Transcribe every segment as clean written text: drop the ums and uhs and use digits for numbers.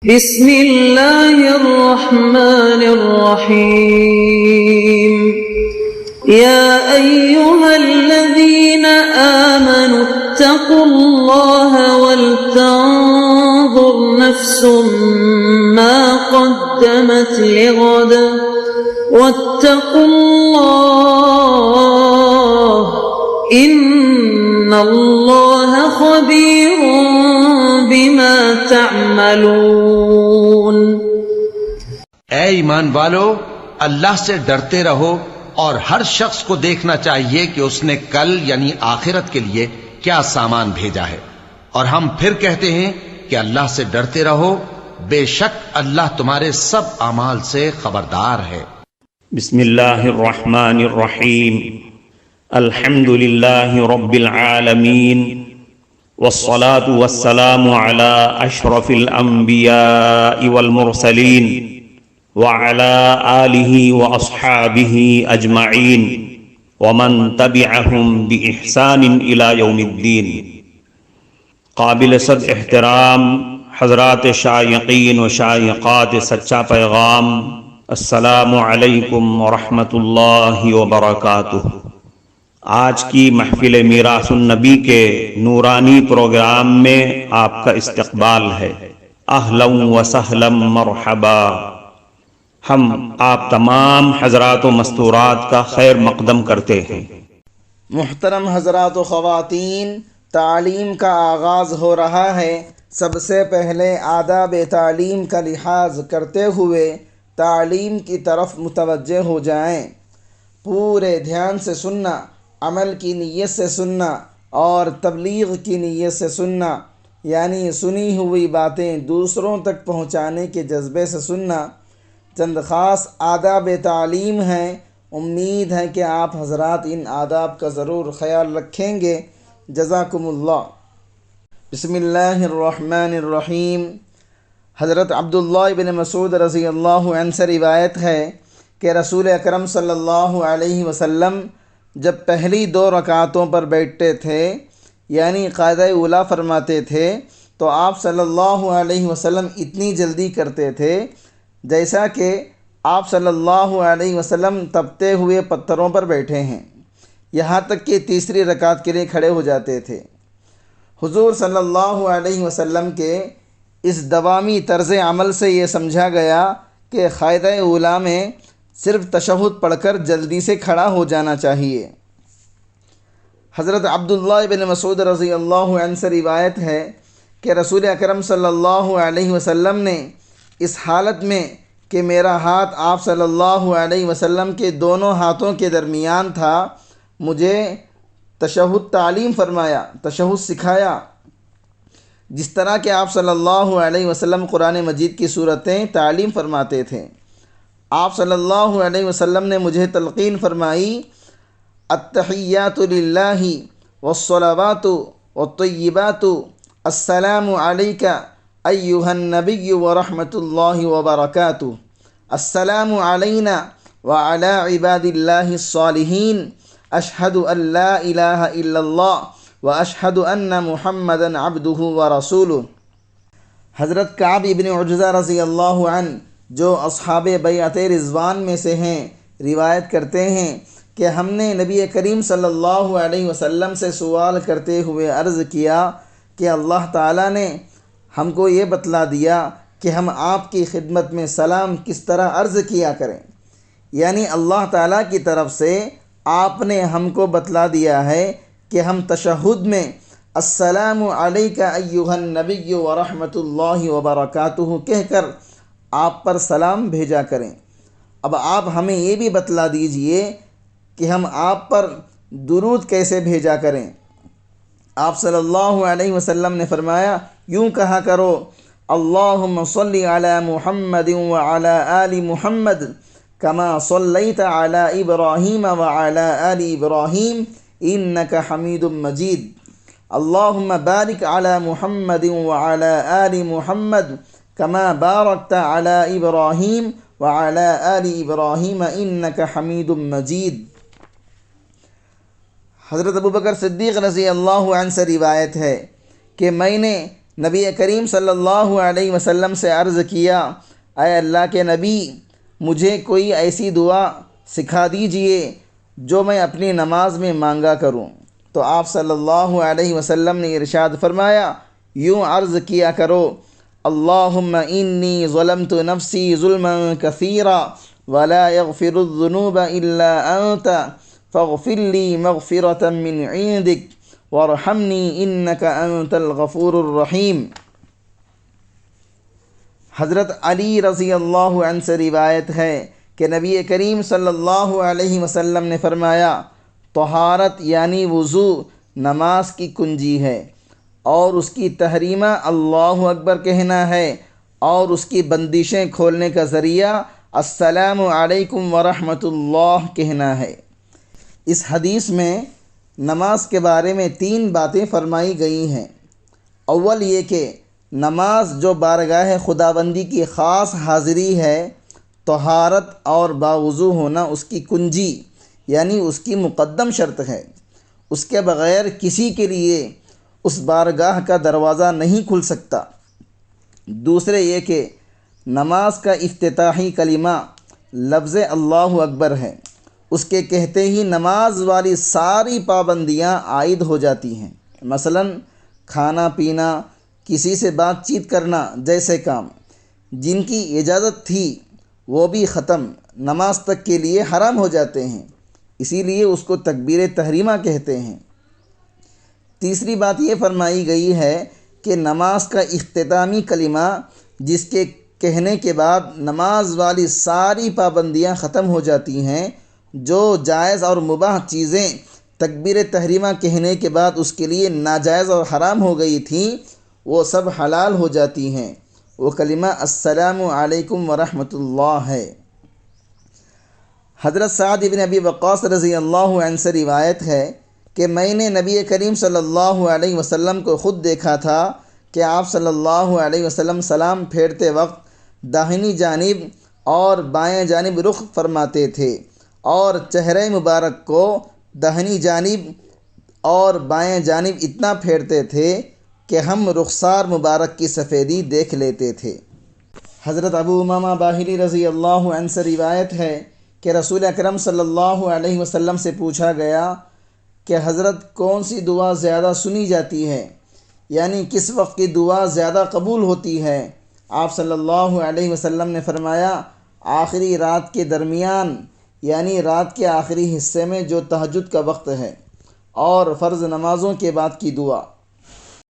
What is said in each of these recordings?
بسم اللہ الرحمن الرحیم یا ایہا الذین آمنوا اتقوا اللہ ولتنظر نفس ما قدمت لغد واتقوا اللہ ان اللہ خبیر بما تعملون۔ اے ایمان والو، اللہ سے ڈرتے رہو اور ہر شخص کو دیکھنا چاہیے کہ اس نے کل یعنی آخرت کے لیے کیا سامان بھیجا ہے، اور ہم پھر کہتے ہیں کہ اللہ سے ڈرتے رہو، بے شک اللہ تمہارے سب اعمال سے خبردار ہے۔ بسم اللہ الرحمن الرحیم، الحمد للہ رب العالمین، والصلاة والسلام على اشرف الانبیاء والمرسلین وعلى آلہ واصحابہ اجمعین ومن تبعہم باحسان الى یوم الدین۔ قابل صد احترام حضرات شائقین و شائقات سچا پیغام، السلام علیکم ورحمۃ اللہ وبرکاتہ۔ آج کی محفل میراث النبی کے نورانی پروگرام میں آپ کا استقبال ہے۔ اہلا و سہلا مرحبا۔ ہم آپ تمام حضرات و مستورات کا خیر مقدم کرتے ہیں۔ محترم حضرات و خواتین، تعلیم کا آغاز ہو رہا ہے۔ سب سے پہلے آداب تعلیم کا لحاظ کرتے ہوئے تعلیم کی طرف متوجہ ہو جائیں۔ پورے دھیان سے سننا، عمل کی نیت سے سننا اور تبلیغ کی نیت سے سننا، یعنی سنی ہوئی باتیں دوسروں تک پہنچانے کے جذبے سے سننا۔ چند خاص آداب تعلیم ہیں، امید ہے کہ آپ حضرات ان آداب کا ضرور خیال رکھیں گے۔ جزاکم اللہ۔ بسم اللہ الرحمن الرحیم۔ حضرت عبداللہ بن مسعود رضی اللہ عنہ سے روایت ہے کہ رسول اکرم صلی اللہ علیہ وسلم جب پہلی 2 رکعتوں پر بیٹھتے تھے، یعنی قاعدہ اولیٰ فرماتے تھے، تو آپ صلی اللہ علیہ وسلم اتنی جلدی کرتے تھے جیسا کہ آپ صلی اللہ علیہ وسلم تپتے ہوئے پتھروں پر بیٹھے ہیں، یہاں تک کہ تیسری رکعت کے لیے کھڑے ہو جاتے تھے۔ حضور صلی اللہ علیہ وسلم کے اس دوامی طرز عمل سے یہ سمجھا گیا کہ قاعدہ اولیٰ میں صرف تشہد پڑھ کر جلدی سے کھڑا ہو جانا چاہیے۔ حضرت عبداللہ بن مسعود رضی اللہ عنہ سے روایت ہے کہ رسول اکرم صلی اللہ علیہ وسلم نے اس حالت میں کہ میرا ہاتھ آپ صلی اللہ علیہ وسلم کے دونوں ہاتھوں کے درمیان تھا، مجھے تشہد تعلیم فرمایا، تشہد سکھایا، جس طرح کہ آپ صلی اللہ علیہ وسلم قرآن مجید کی صورتیں تعلیم فرماتے تھے۔ آپ صلی اللہ علیہ وسلم نے مجھے تلقین فرمائی، التحیات للہ والصلوات والطیبات، السلام علیک ایہا النبی ورحمۃ اللہ وبرکاتہ، السلام علینا وعلی عباد اللہ الصالحین، اشہد ان لا الہ الا اللہ واشہد ان محمدا عبدہ ورسولہ۔ حضرت کعب ابن عجزہ رضی اللہ عنہ جو اصحاب بیعت رضوان میں سے ہیں، روایت کرتے ہیں کہ ہم نے نبی کریم صلی اللہ علیہ وسلم سے سوال کرتے ہوئے عرض کیا کہ اللہ تعالیٰ نے ہم کو یہ بتلا دیا کہ ہم آپ کی خدمت میں سلام کس طرح عرض کیا کریں، یعنی اللہ تعالیٰ کی طرف سے آپ نے ہم کو بتلا دیا ہے کہ ہم تشہد میں السلام علیک ایہا النبی ورحمۃ اللہ وبرکاتہ کہہ کر آپ پر سلام بھیجا کریں۔ اب آپ ہمیں یہ بھی بتلا دیجئے کہ ہم آپ پر درود کیسے بھیجا کریں۔ آپ صلی اللہ علیہ وسلم نے فرمایا، یوں کہا کرو، اللہم صلی علی محمد وعلی آل محمد کما صلیت علی ابراہیم وعلی آل ابراہیم انک حمید مجید، اللہم بارک علی محمد وعلی آل محمد کما بارکت علی ابراہیم وعلی آل ابراہیم انک حمید مجید۔ حضرت ابوبکر صدیق رضی اللہ عنہ سے روایت ہے کہ میں نے نبی کریم صلی اللہ علیہ وسلم سے عرض کیا، اے اللہ کے نبی، مجھے کوئی ایسی دعا سکھا دیجئے جو میں اپنی نماز میں مانگا کروں۔ تو آپ صلی اللہ علیہ وسلم نے ارشاد فرمایا، یوں عرض کیا کرو، اللہم انی ظلمت نفسی ظلما کثیرا ولا یغفر الذنوب الا انت فاغفر لی مغفرة من عندک وارحمنی انک انت الغفور الرحیم۔ حضرت علی رضی اللہ عنہ سے روایت ہے کہ نبی کریم صلی اللہ علیہ وسلم نے فرمایا، طہارت یعنی وضو نماز کی کنجی ہے، اور اس کی تحریمہ اللہ اکبر کہنا ہے، اور اس کی بندشیں کھولنے کا ذریعہ السلام علیکم ورحمۃ اللہ کہنا ہے۔ اس حدیث میں نماز کے بارے میں 3 باتیں فرمائی گئی ہیں۔ اول یہ کہ نماز جو بارگاہ خداوندی کی خاص حاضری ہے، طہارت اور باوضو ہونا اس کی کنجی یعنی اس کی مقدم شرط ہے۔ اس کے بغیر کسی کے لیے اس بارگاہ کا دروازہ نہیں کھل سکتا۔ دوسرے یہ کہ نماز کا افتتاحی کلمہ لفظ اللہ اکبر ہے، اس کے کہتے ہی نماز والی ساری پابندیاں عائد ہو جاتی ہیں، مثلا کھانا پینا، کسی سے بات چیت کرنا جیسے کام جن کی اجازت تھی وہ بھی ختم، نماز تک کے لیے حرام ہو جاتے ہیں، اسی لیے اس کو تکبیر تحریمہ کہتے ہیں۔ تیسری بات یہ فرمائی گئی ہے کہ نماز کا اختتامی کلمہ جس کے کہنے کے بعد نماز والی ساری پابندیاں ختم ہو جاتی ہیں، جو جائز اور مباح چیزیں تکبیر تحریمہ کہنے کے بعد اس کے لیے ناجائز اور حرام ہو گئی تھیں، وہ سب حلال ہو جاتی ہیں۔ وہ کلمہ السلام علیکم ورحمۃ اللہ ہے۔ حضرت سعد بن ابی وقاص رضی اللہ عنہ سے روایت ہے کہ میں نے نبی کریم صلی اللہ علیہ وسلم کو خود دیکھا تھا کہ آپ صلی اللہ علیہ وسلم سلام پھیرتے وقت داہنی جانب اور بائیں جانب رخ فرماتے تھے، اور چہرہ مبارک کو داہنی جانب اور بائیں جانب اتنا پھیرتے تھے کہ ہم رخسار مبارک کی سفیدی دیکھ لیتے تھے۔ حضرت ابو امامہ باہلی رضی اللہ عنہ سے روایت ہے کہ رسول اکرم صلی اللہ علیہ وسلم سے پوچھا گیا کہ حضرت کون سی دعا زیادہ سنی جاتی ہے، یعنی کس وقت کی دعا زیادہ قبول ہوتی ہے؟ آپ صلی اللہ علیہ وسلم نے فرمایا، آخری رات کے درمیان یعنی رات کے آخری حصے میں جو تہجد کا وقت ہے، اور فرض نمازوں کے بعد کی دعا۔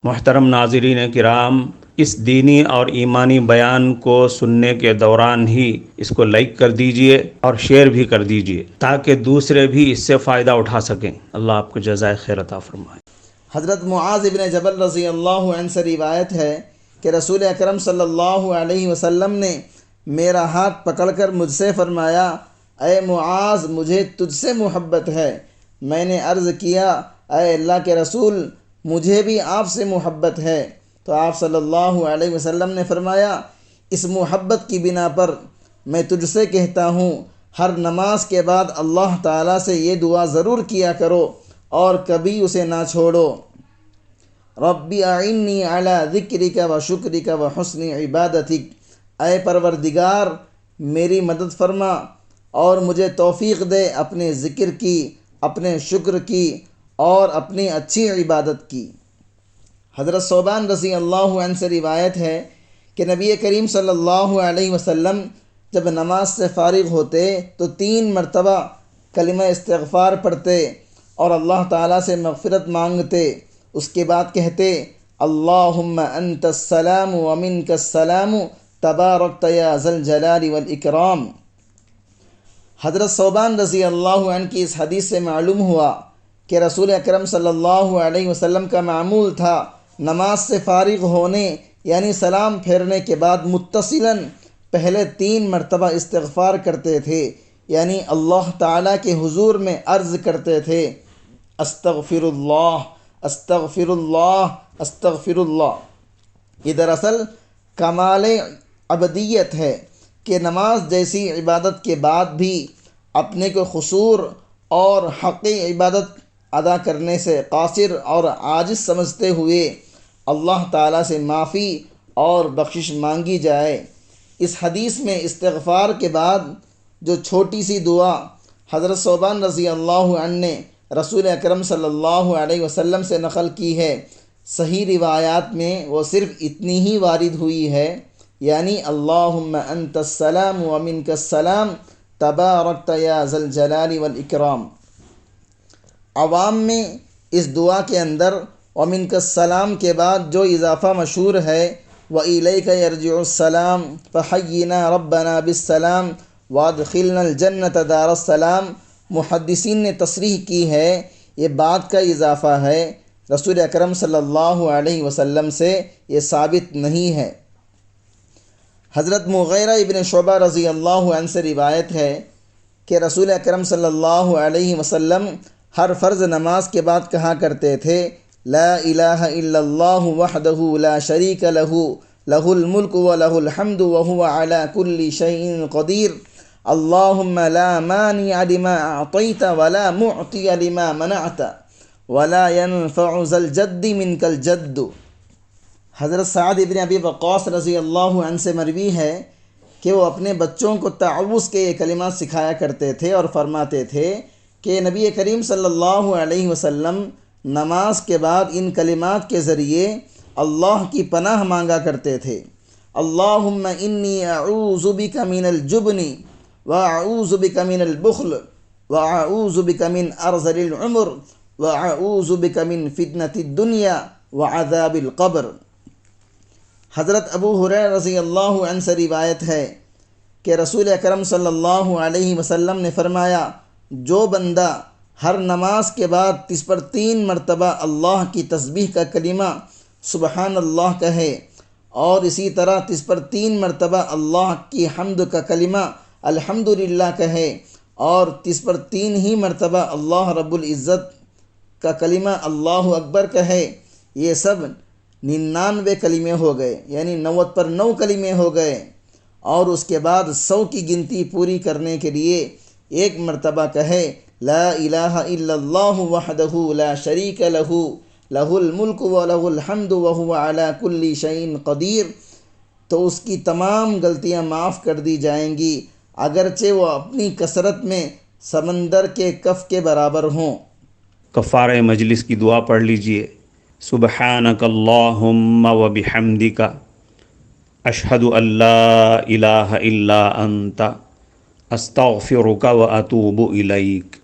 محترم ناظرین کرام، اس دینی اور ایمانی بیان کو سننے کے دوران ہی اس کو لائک کر دیجئے اور شیئر بھی کر دیجئے تاکہ دوسرے بھی اس سے فائدہ اٹھا سکیں۔ اللہ آپ کو جزائے خیر عطا فرمائے۔ حضرت معاذ بن جبل رضی اللہ عنہ سے روایت ہے کہ رسول اکرم صلی اللہ علیہ وسلم نے میرا ہاتھ پکڑ کر مجھ سے فرمایا، اے معاذ، مجھے تجھ سے محبت ہے۔ میں نے عرض کیا، اے اللہ کے رسول، مجھے بھی آپ سے محبت ہے۔ تو آپ صلی اللہ علیہ وسلم نے فرمایا، اس محبت کی بنا پر میں تجھ سے کہتا ہوں، ہر نماز کے بعد اللہ تعالیٰ سے یہ دعا ضرور کیا کرو اور کبھی اسے نہ چھوڑو، ربی اعنی علی ذکرک و شکرک و حسن عبادتک، اے پروردگار میری مدد فرما اور مجھے توفیق دے اپنے ذکر کی، اپنے شکر کی اور اپنی اچھی عبادت کی۔ حضرت ثوبان رضی اللہ عنہ سے روایت ہے کہ نبی کریم صلی اللہ علیہ وسلم جب نماز سے فارغ ہوتے تو 3 مرتبہ کلمہ استغفار پڑھتے اور اللہ تعالیٰ سے مغفرت مانگتے، اس کے بعد کہتے، اللہم انت السلام ومنک السلام تبارکت یا ذا الجلال والاکرام۔ حضرت ثوبان رضی اللہ عنہ کی اس حدیث سے معلوم ہوا کہ رسول اکرم صلی اللہ علیہ وسلم کا معمول تھا نماز سے فارغ ہونے یعنی سلام پھیرنے کے بعد متصلاً پہلے 3 مرتبہ استغفار کرتے تھے، یعنی اللہ تعالیٰ کے حضور میں عرض کرتے تھے، استغفر اللہ استغفر اللہ استغفر اللہ۔ یہ دراصل کمال عبدیت ہے کہ نماز جیسی عبادت کے بعد بھی اپنے کو قصور اور حقی عبادت ادا کرنے سے قاصر اور عاجز سمجھتے ہوئے اللہ تعالیٰ سے معافی اور بخشش مانگی جائے۔ اس حدیث میں استغفار کے بعد جو چھوٹی سی دعا حضرت ثوبان رضی اللہ عنہ نے رسول اکرم صلی اللہ علیہ وسلم سے نقل کی ہے، صحیح روایات میں وہ صرف اتنی ہی وارد ہوئی ہے، یعنی اللہم انت السلام و منک السلام تبارکت یا ذا الجلال والاکرام۔ عوام میں اس دعا کے اندر ومنک السلام کے بعد جو اضافہ مشہور ہے وَإِلَيْكَ يَرْجِعُ السَّلَامُ فَحَيِّنَا رَبَّنَا بِالسَّلَامِ وَادْخِلْنَا الْجَنَّةَ دَارَ السَّلَامِ۔ محدثین نے تصریح کی ہے یہ بعد کا اضافہ ہے، رسول اکرم صلی اللہ علیہ وسلم سے یہ ثابت نہیں ہے۔ حضرت مغیرہ ابن شعبہ رضی اللہ عنہ سے روایت ہے کہ رسول اکرم صلی اللہ علیہ وسلم ہر فرض نماز کے بعد کہا کرتے تھے لا الہ الا اللہ وحدہ لا شریک لہ لہ الملک ولہ الحمد وہو علی کل شیء قدیر اللہم لا مانع لما اعطیت ولا معطی لما منعت ولا ينفع ذا الجد منک الجد۔ حضرت سعد ابن ابی وقاص رضی اللہ عنہ سے مروی ہے کہ وہ اپنے بچوں کو تعوذ کے یہ کلمات سکھایا کرتے تھے اور فرماتے تھے کہ نبی کریم صلی اللہ علیہ وسلم نماز کے بعد ان کلمات کے ذریعے اللہ کی پناہ مانگا کرتے تھے، اللہم انی اعوذ بک من الجبن واعوذ بک من البخل واعوذ بک من ارذل العمر واعوذ بک من فتنۃ الدنیا وعذاب القبر۔ حضرت ابو ہریرہ رضی اللہ عنہ سے روایت ہے کہ رسول اکرم صلی اللہ علیہ وسلم نے فرمایا جو بندہ ہر نماز کے بعد 3 مرتبہ اللہ کی تسبیح کا کلمہ سبحان اللہ کہے اور اسی طرح 3 مرتبہ اللہ کی حمد کا کلمہ الحمدللہ کہے اور 3 ہی مرتبہ اللہ رب العزت کا کلمہ اللہ اکبر کہے، یہ سب 99 کلمے ہو گئے، یعنی 90 پر 9 کلمے ہو گئے، اور اس کے بعد 100 کی گنتی پوری کرنے کے لیے 1 مرتبہ کہے لا الہ الا اللہ وحدہ لا شریک لہ لہ الملک ولہ الحمد وہو علی کل شیء قدیر، تو اس کی تمام غلطیاں معاف کر دی جائیں گی اگرچہ وہ اپنی کثرت میں سمندر کے کف کے برابر ہوں۔ کفارہ مجلس کی دعا پڑھ لیجئے، سبحانک اللہم و بحمدک اشہد ان لا الہ الا انت استغفرک و اتوب الیک۔